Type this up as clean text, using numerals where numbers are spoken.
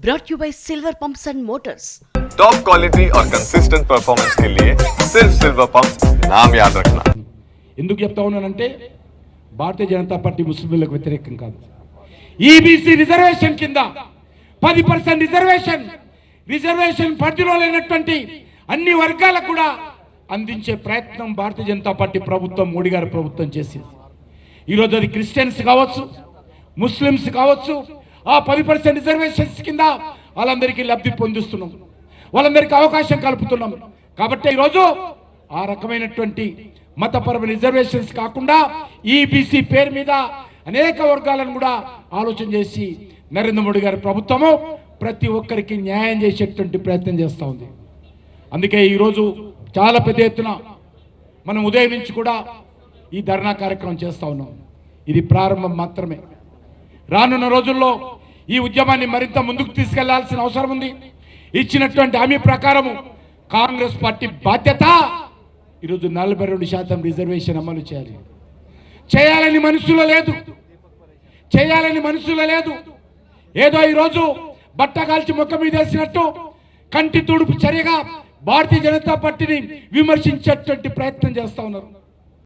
brought you by Silver Pumps and Motors. Top quality और consistent performance के लिए सिर्फ सिल्वर पंप्स नाम याद रखना। ఎందుకు చెప్తా ఉన్నానంటే భారతీయ జనతా పార్టీ ముస్లింలకు వ్యతిరేకం కాదు. ఈబీసీ రిజర్వేషన్ కింద 10% రిజర్వేషన్ పరిధిలో లేనటువంటి అన్ని వర్గాలకు కూడా అందించే ప్రయత్నం భారతీయ జనతా పార్టీ ప్రభుత్వం, మోడీ గారి ప్రభుత్వం చేసింది. ఈరోజు అది క్రిస్టియన్స్ కావచ్చు, ముస్లిమ్స్ కావచ్చు, ఆ 10% రిజర్వేషన్స్ కింద వాళ్ళందరికీ లబ్ధి పొందిస్తున్నాం, వాళ్ళందరికీ అవకాశం కల్పుతున్నాం. కాబట్టి ఈరోజు ఆ రకమైనటువంటి మతపరమైన రిజర్వేషన్స్ కాకుండా ఈబీసీ పేరు మీద అనేక వర్గాలను కూడా ఆలోచన చేసి నరేంద్ర మోడీ గారి ప్రభుత్వము ప్రతి ఒక్కరికి న్యాయం చేసేటువంటి ప్రయత్నం చేస్తూ ఉంది. అందుకే ఈరోజు చాలా పెద్ద ఎత్తున మనం ఉదయం నుంచి కూడా ఈ ధర్నా కార్యక్రమం చేస్తూ ఉన్నాం. ఇది ప్రారంభం మాత్రమే. రానున్న రోజుల్లో ఈ ఉద్యమాన్ని మరింత ముందుకు తీసుకెళ్లాల్సిన అవసరం ఉంది. ఇచ్చినటువంటి హామీ ప్రకారము కాంగ్రెస్ పార్టీ బాధ్యత ఈరోజు 42% రిజర్వేషన్ అమలు చేయాలని మనసులో లేదు. ఏదో ఈరోజు బట్ట కాల్చి మొక్క మీద వేసినట్టు కంటి తుడుపు చర్యగా భారతీయ జనతా పార్టీని విమర్శించేటువంటి ప్రయత్నం చేస్తా ఉన్నారు.